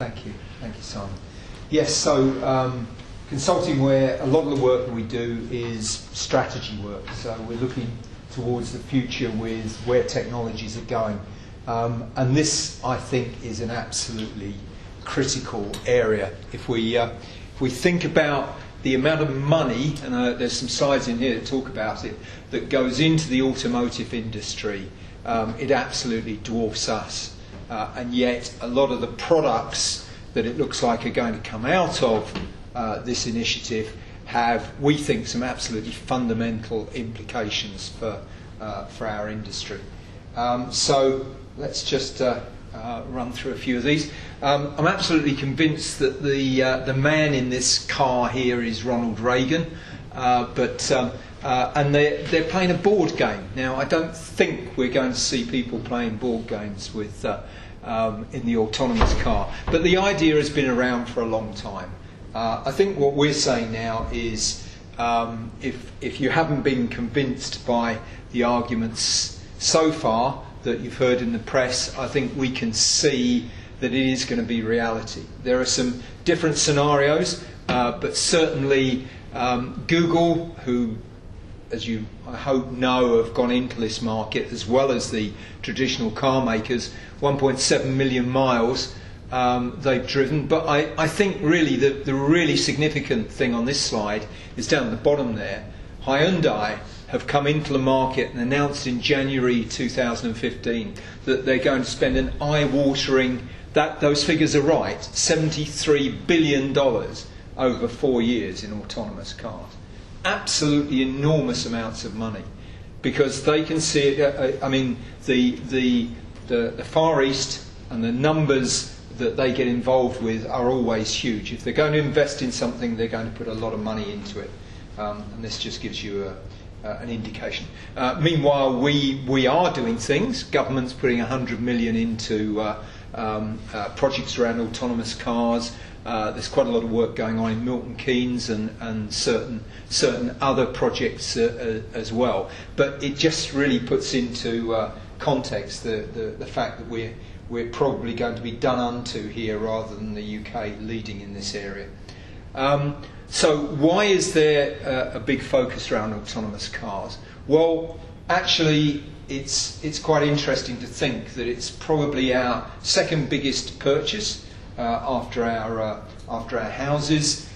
Thank you, Simon. Yes, so consulting, where a lot of the work that we do is strategy work. So we're looking towards the future with where technologies are going. And this, I think, is an absolutely critical area. If we think about the amount of money, and there's some slides in here that talk about it, that goes into the automotive industry, it absolutely dwarfs us. And yet a lot of the products that it looks like are going to come out of this initiative have, we think, some absolutely fundamental implications for our industry. So let's just run through a few of these. I'm absolutely convinced that the man in this car here is Ronald Reagan, and they're playing a board game. Now, I don't think we're going to see people playing board games with in the autonomous car, but the idea has been around for a long time. I think what we're saying now is if you haven't been convinced by the arguments so far that you've heard in the press, I think we can see that it is going to be reality. There are some different scenarios, but certainly Google, who, as you, I hope, know, have gone into this market, as well as the traditional car makers. 1.7 million miles they've driven. But I think really the really significant thing on this slide is down at the bottom there. Hyundai have come into the market and announced in January 2015 that they're going to spend an eye-watering, those figures are right, $73 billion over 4 years in autonomous cars. Absolutely enormous amounts of money, because they can see it. I mean, the Far East and the numbers that they get involved with are always huge. If they're going to invest in something, they're going to put a lot of money into it, and this just gives you an indication. Meanwhile, we are doing things. Government's putting 100 million into projects around autonomous cars. There's quite a lot of work going on in Milton Keynes and certain other projects as well. But it just really puts into context the fact that we're probably going to be done unto here rather than the UK leading in this area. So why is there a big focus around autonomous cars? Well, actually, it's quite interesting to think that it's probably our second biggest purchase after our houses.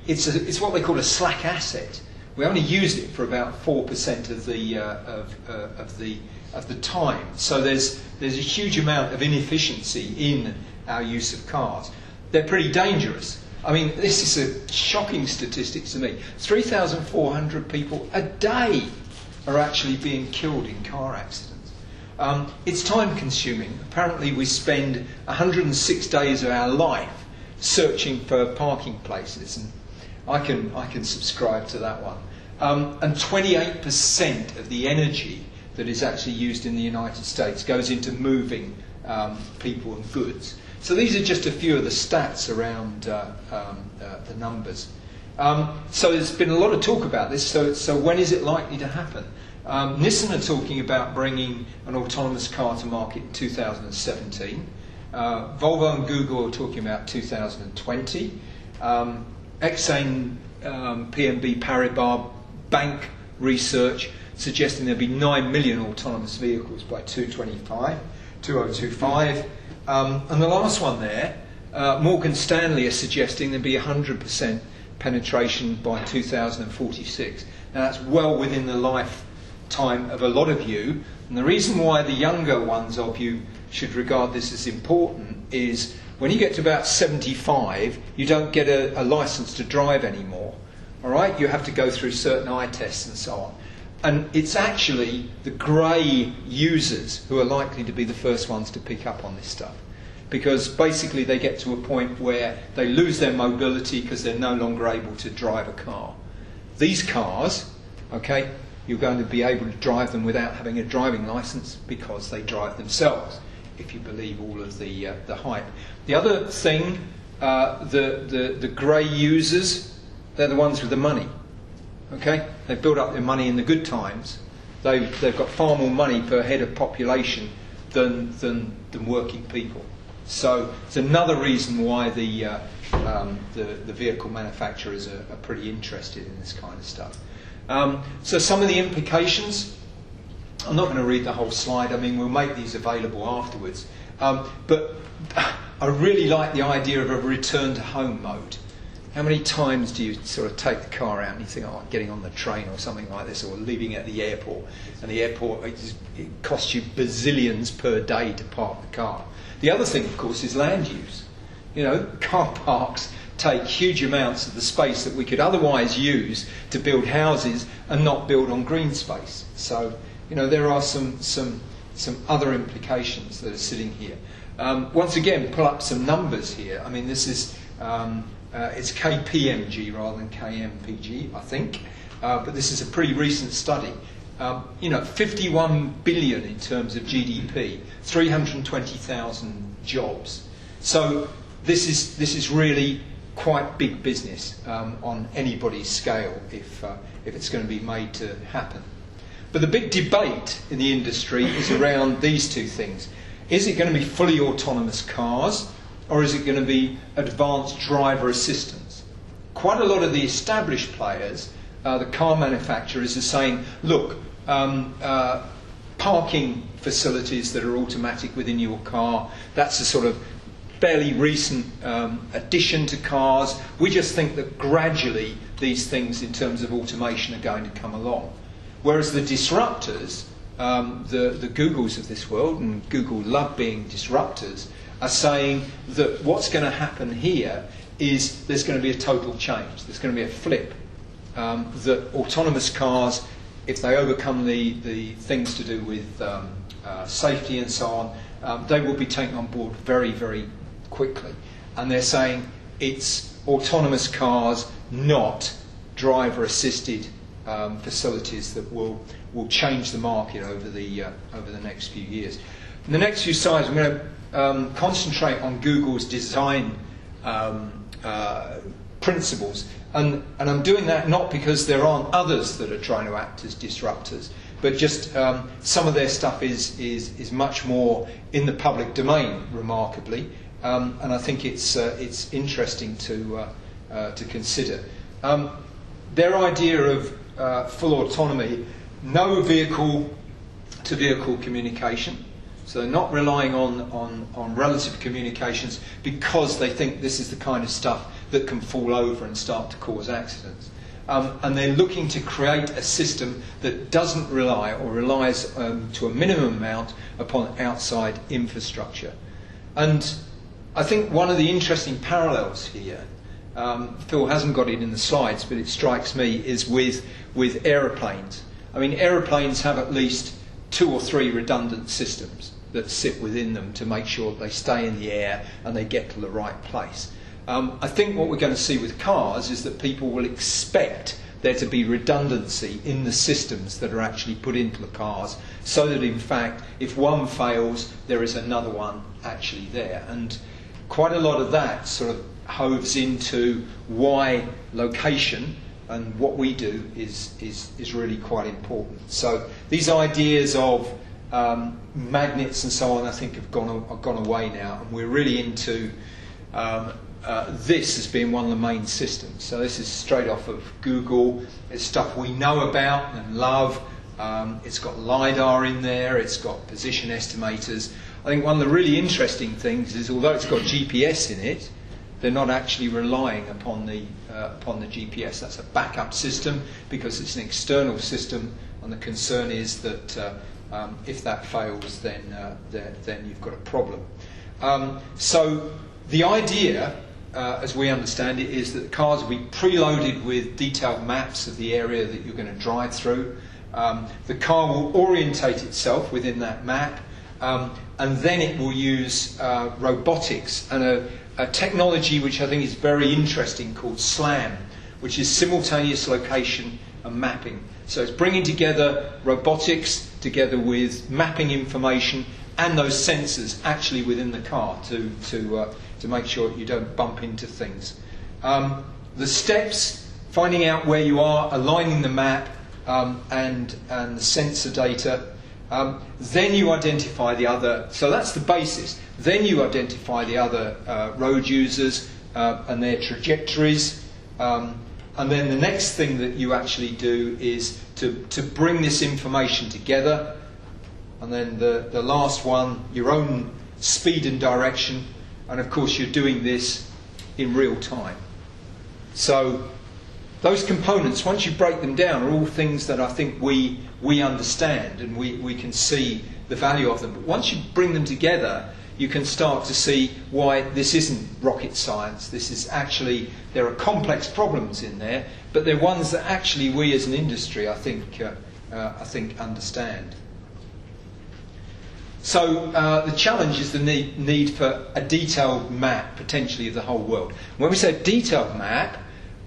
It's what they call a slack asset. We only use it for about 4% of the time. So there's a huge amount of inefficiency in our use of cars. They're pretty dangerous. I mean, this is a shocking statistic to me. 3,400 people a day are actually being killed in car accidents. It's time consuming. Apparently we spend 106 days of our life searching for parking places, and I can subscribe to that one. And 28% of the energy that is actually used in the United States goes into moving people and goods. So these are just a few of the stats around the numbers. So there's been a lot of talk about this. So when is it likely to happen? Nissan are talking about bringing an autonomous car to market in 2017. Volvo and Google are talking about 2020. Exane, PNB Paribas Bank research suggesting there'll be 9 million autonomous vehicles by 2025. And the last one there, Morgan Stanley are suggesting there'll be 100% penetration by 2046. Now that's well within the lifetime of a lot of you, and the reason why the younger ones of you should regard this as important is when you get to about 75, you don't get a license to drive anymore. All right, you have to go through certain eye tests and so on. And it's actually the grey users who are likely to be the first ones to pick up on this stuff, because basically they get to a point where they lose their mobility because they're no longer able to drive a car. These cars, okay, you're going to be able to drive them without having a driving licence because they drive themselves, if you believe all of the hype. The other thing, the grey users, they're the ones with the money. Okay, they've built up their money in the good times. They've got far more money per head of population than working people. So it's another reason why the vehicle manufacturers are pretty interested in this kind of stuff. So some of the implications, I'm not going to read the whole slide. I mean, we'll make these available afterwards. But I really like the idea of a return to home mode. How many times do you sort of take the car out and you think, oh, I'm getting on the train or something like this, or leaving at the airport, and the airport, it costs you bazillions per day to park the car. The other thing, of course, is land use. You know, car parks take huge amounts of the space that we could otherwise use to build houses and not build on green space. So, you know, there are some other implications that are sitting here. Once again, pull up some numbers here. I mean, this is it's KPMG rather than KMPG, I think, but this is a pretty recent study. You know, 51 billion in terms of GDP, 320,000 jobs. So this is really quite big business on anybody's scale if it's going to be made to happen. But the big debate in the industry is around these two things. Is it going to be fully autonomous cars, or is it going to be advanced driver assistance? Quite a lot of the established players, the car manufacturers, are saying, look, parking facilities that are automatic within your car, that's a sort of fairly recent addition to cars. We just think that gradually these things in terms of automation are going to come along. Whereas the disruptors, the Googles of this world, and Google love being disruptors, are saying that what's going to happen here is there's going to be a total change. There's going to be a flip. That autonomous cars, if they overcome the things to do with safety and so on, they will be taken on board very, very quickly. And they're saying it's autonomous cars, not driver-assisted facilities that will change the market over the next few years. In the next few slides, I'm going to concentrate on Google's design principles, and I'm doing that not because there aren't others that are trying to act as disruptors, but just some of their stuff is much more in the public domain, remarkably, and I think it's interesting to consider. Their idea of full autonomy, no vehicle-to-vehicle communication. So they're not relying on relative communications because they think this is the kind of stuff that can fall over and start to cause accidents. And they're looking to create a system that doesn't rely or relies to a minimum amount upon outside infrastructure. And I think one of the interesting parallels here, Phil hasn't got it in the slides, but it strikes me, is with aeroplanes. I mean, aeroplanes have at least 2 or 3 redundant systems that sit within them to make sure they stay in the air and they get to the right place. I think what we're going to see with cars is that people will expect there to be redundancy in the systems that are actually put into the cars, so that in fact if one fails there is another one actually there. And quite a lot of that sort of hoves into why location and what we do is really quite important. So these ideas of magnets and so on, I think, have gone away now, and we're really into this as being one of the main systems. So this is straight off of Google. It's stuff we know about and love. It's got LiDAR in there. It's got position estimators. I think one of the really interesting things is, although it's got GPS in it, they're not actually relying upon the GPS. That's a backup system because it's an external system, and the concern is that if that fails, then you've got a problem. So the idea, as we understand it, is that the cars will be preloaded with detailed maps of the area that you're going to drive through. The car will orientate itself within that map, and then it will use robotics and a technology which I think is very interesting called SLAM, which is simultaneous location and mapping. So it's bringing together robotics together with mapping information and those sensors actually within the car to make sure that you don't bump into things. The steps, finding out where you are, aligning the map and the sensor data, Then you identify the other, so that's the basis. Then you identify the other road users and their trajectories. And then the next thing that you actually do is to bring this information together. And then the last one, your own speed and direction. And of course you're doing this in real time. So those components, once you break them down, are all things that I think we understand and we can see the value of them. But once you bring them together, you can start to see why this isn't rocket science. This is actually, there are complex problems in there, but they're ones that actually we as an industry, I think understand. So the challenge is the need for a detailed map, potentially, of the whole world. When we say detailed map,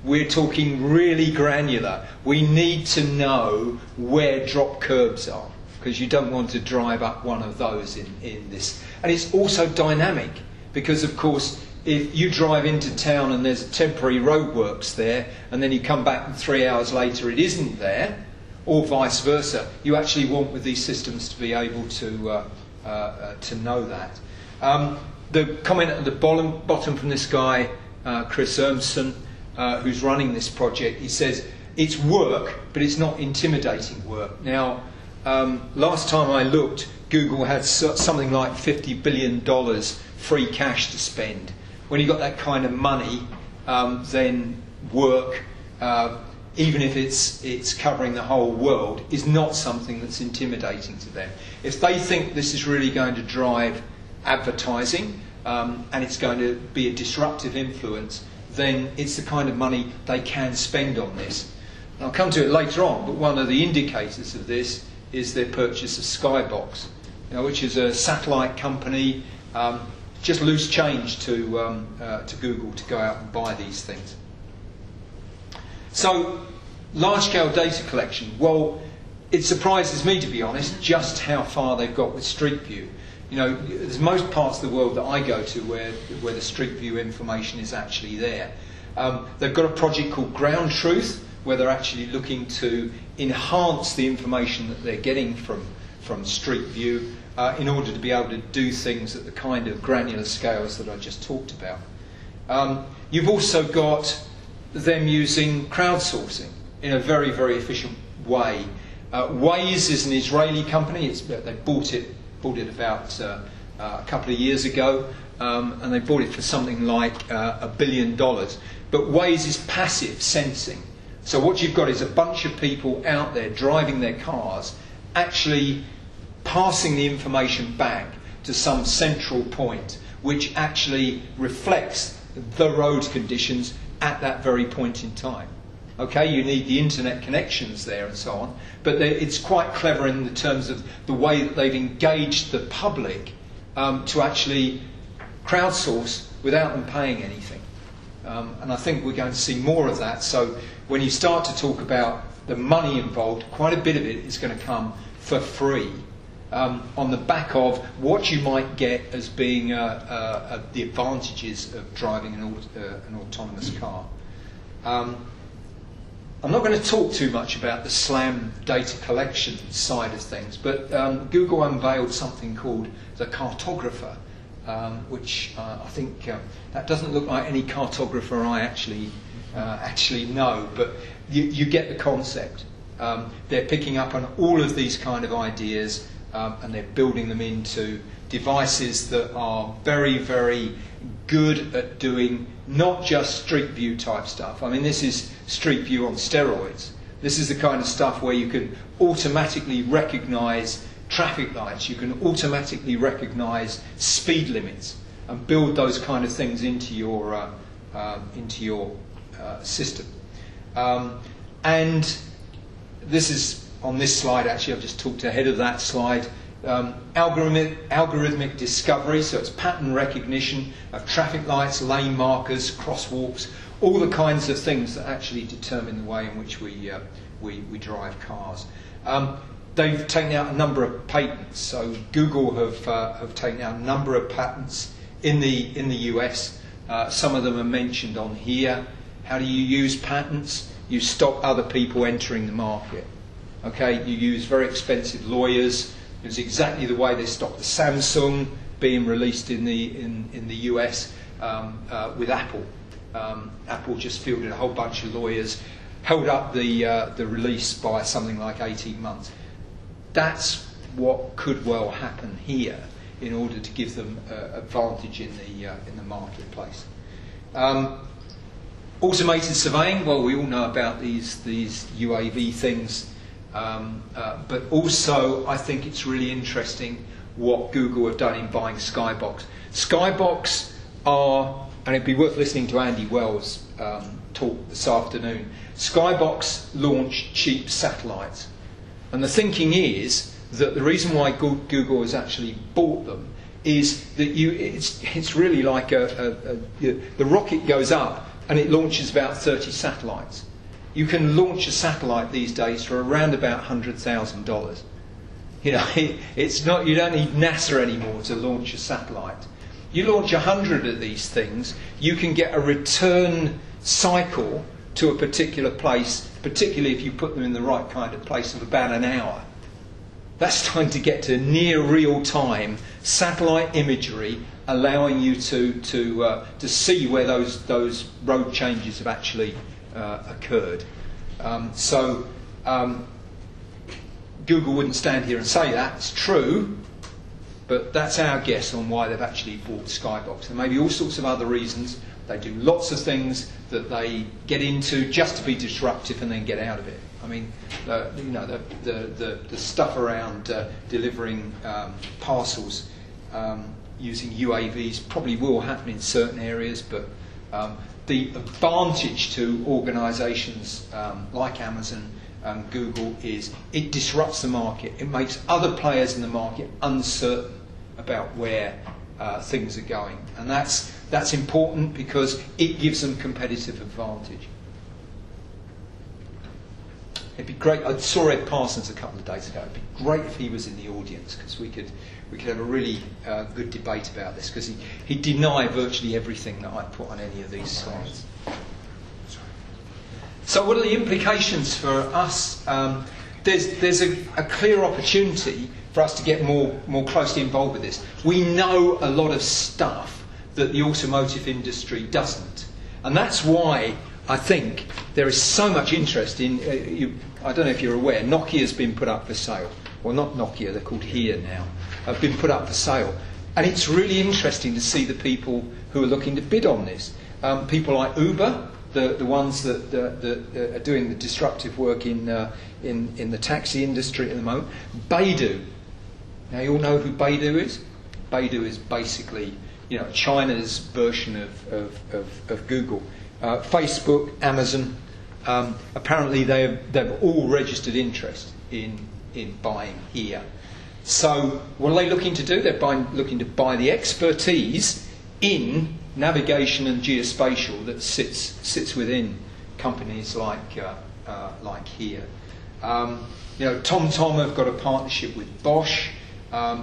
we're talking really granular. We need to know where drop curbs are, because you don't want to drive up one of those in this. And it's also dynamic, because of course if you drive into town and there's temporary roadworks there, and then you come back and 3 hours later it isn't there, or vice versa, you actually want with these systems to be able to know that. The comment at the bottom from this guy, Chris Urmson, who's running this project, he says, it's work, but it's not intimidating work. Now, last time I looked, Google had something like $50 billion free cash to spend. When you've got that kind of money, then work, even if it's covering the whole world, is not something that's intimidating to them. If they think this is really going to drive advertising and it's going to be a disruptive influence, then it's the kind of money they can spend on this. And I'll come to it later on, but one of the indicators of this is their purchase of Skybox, which is a satellite company, just loose change to Google to go out and buy these things. So, large-scale data collection. Well, it surprises me, to be honest, just how far they've got with Street View. There's most parts of the world that I go to where the Street View information is actually there. They've got a project called Ground Truth, where they're actually looking to enhance the information that they're getting from Street View in order to be able to do things at the kind of granular scales that I just talked about. You've also got them using crowdsourcing in a very, very efficient way. Waze is an Israeli company. They bought it about a couple of years ago, and they bought it for something like $1 billion. But Waze is passive sensing. So what you've got is a bunch of people out there driving their cars, actually passing the information back to some central point, which actually reflects the road conditions at that very point in time. Okay, you need the internet connections there and so on, but it's quite clever in the terms of the way that they've engaged the public to actually crowdsource without them paying anything. And I think we're going to see more of that. So when you start to talk about the money involved, quite a bit of it is going to come for free on the back of what you might get as being the advantages of driving an autonomous car. I'm not going to talk too much about the SLAM data collection side of things, but Google unveiled something called the Cartographer, which I think that doesn't look like any cartographer I actually know, but you get the concept. They're picking up on all of these kind of ideas and they're building them into devices that are very, very good at doing not just Street View type stuff. I mean, this is Street View on steroids. This is the kind of stuff where you can automatically recognise traffic lights, you can automatically recognise speed limits and build those kind of things into your system. And this is on this slide, actually I've just talked ahead of that slide. Algorithmic discovery, so it's pattern recognition of traffic lights, lane markers, crosswalks, all the kinds of things that actually determine the way in which we drive cars. They've taken out a number of patents. So Google have taken out a number of patents in the US. Some of them are mentioned on here. How do you use patents? You stop other people entering the market. Okay, you use very expensive lawyers It was exactly the way they stopped the Samsung being released in the US with Apple. Apple just fielded a whole bunch of lawyers, held up the release by something like 18 months. That's what could well happen here in order to give them advantage in the marketplace. Automated surveying, well, we all know about these UAV things, but also I think it's really interesting what Google have done in buying Skybox. Skybox are, and it'd be worth listening to Andy Wells' talk this afternoon, Skybox launched cheap satellites. And the thinking is that the reason why Google has actually bought them is that it's really like the rocket goes up and it launches about 30 satellites. You can launch a satellite these days for around about $100,000. You know, it's not. You don't need NASA anymore to launch a satellite. You launch 100 of these things, you can get a return cycle to a particular place, particularly if you put them in the right kind of place, of about an hour. That's starting to get to near real-time satellite imagery, allowing you to see where those road changes have actually occurred. Google wouldn't stand here and say that. It's true, but that's our guess on why they've actually bought Skybox. There may be all sorts of other reasons. They do lots of things that they get into just to be disruptive and then get out of it. I mean, the stuff around delivering parcels using UAVs probably will happen in certain areas, but the advantage to organisations like Amazon and Google is it disrupts the market. It makes other players in the market uncertain about where things are going, and that's important because it gives them competitive advantage. It'd be great. I saw Ed Parsons a couple of days ago. It'd be great if he was in the audience because we could have a really good debate about this, because he denied virtually everything that I put on any of these slides. So what are the implications for us? There's a clear opportunity for us to get more closely involved with this. We know a lot of stuff that the automotive industry doesn't, and that's why I think there is so much interest in. I don't know if you're aware, Nokia's been put up for sale. Well, not Nokia; they're called HERE now. Have been put up for sale, and it's really interesting to see the people who are looking to bid on this. People like Uber, the ones that are doing the disruptive work in the taxi industry at the moment. Baidu. Now you all know who Baidu is. Baidu is basically, China's version of Google. Facebook, Amazon. Apparently they've all registered interest in buying HERE. So what are they looking to do? They're looking to buy the expertise in navigation and geospatial that sits within companies like HERE. TomTom have got a partnership with Bosch.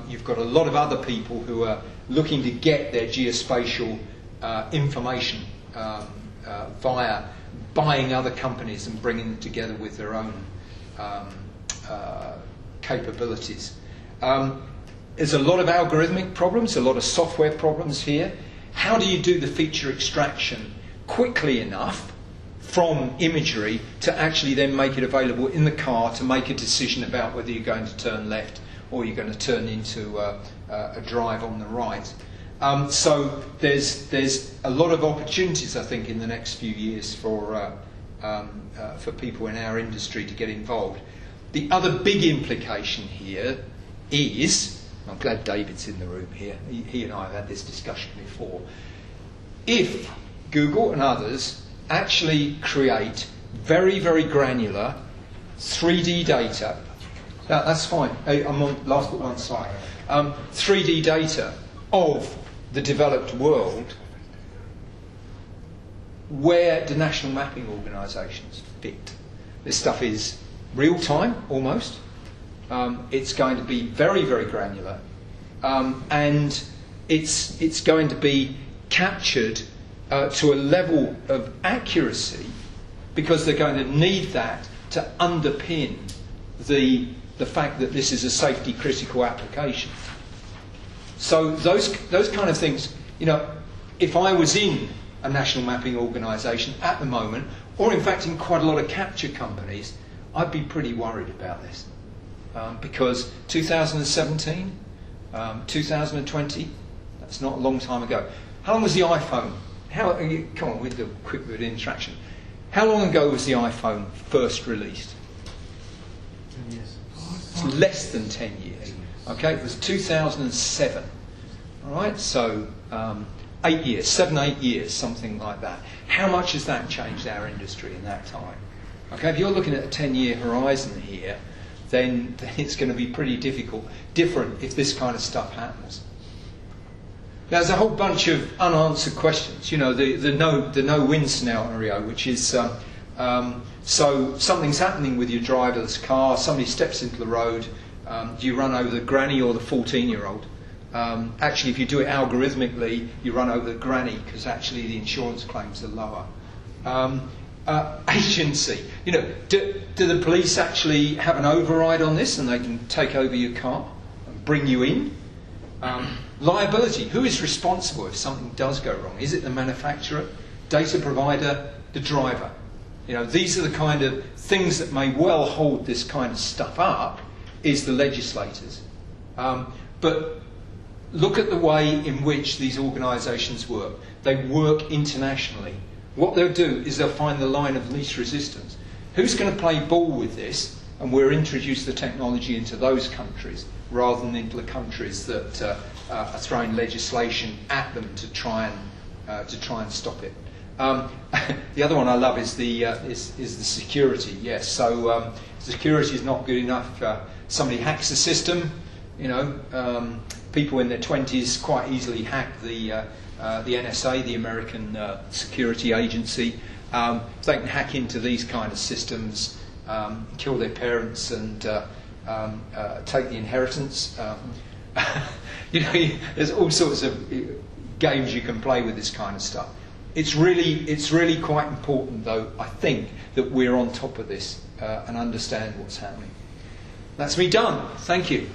You've got a lot of other people who are looking to get their geospatial information via buying other companies and bringing them together with their own capabilities. There's a lot of algorithmic problems, a lot of software problems here. How do you do the feature extraction quickly enough from imagery to actually then make it available in the car to make a decision about whether you're going to turn left or you're going to turn into a drive on the right? So there's a lot of opportunities, I think, in the next few years for people in our industry to get involved. The other big implication here is, I'm glad David's in the room here, he and I have had this discussion before, if Google and others actually create very, very granular 3D data, that's fine, I'm on last but one slide, 3D data of the developed world, where do national mapping organisations fit? This stuff is real time, almost. It's going to be very, very granular, and it's going to be captured to a level of accuracy because they're going to need that to underpin the the fact that this is a safety critical application. So those kind of things, you know, if I was in a national mapping organisation at the moment, or in fact in quite a lot of capture companies, I'd be pretty worried about this. Because 2017, 2020, that's not a long time ago. How long was the iPhone? Come on, with the quick word interaction. How long ago was the iPhone first released? 10 years. It's less than 10 years. Okay, it was 2007. All right, so 8 years, 7, 8 years, something like that. How much has that changed our industry in that time? Okay, if you're looking at a 10-year horizon here, then it's going to be pretty different if this kind of stuff happens. Now, there's a whole bunch of unanswered questions. You know, the no-win scenario, which is so something's happening with your driverless car. Somebody steps into the road. Do you run over the granny or the 14-year-old? Actually, if you do it algorithmically, you run over the granny because actually the insurance claims are lower. Agency. You know, do the police actually have an override on this and they can take over your car and bring you in? Liability. Who is responsible if something does go wrong? Is it the manufacturer, data provider, the driver? You know, these are the kind of things that may well hold this kind of stuff up, is the legislators. But look at the way in which these organisations work. They work internationally. What they'll do is they'll find the line of least resistance. Who's going to play ball with this? And we'll introduce the technology into those countries rather than into the countries that are throwing legislation at them to try and stop it. The other one I love is the security. Yes, so security is not good enough. Somebody hacks the system. You know, people in their 20s quite easily hack the NSA, the American Security Agency. They can hack into these kind of systems, kill their parents, and take the inheritance. You know, there's all sorts of games you can play with this kind of stuff. It's really quite important, though, I think, that we're on top of this and understand what's happening. That's me done. Thank you.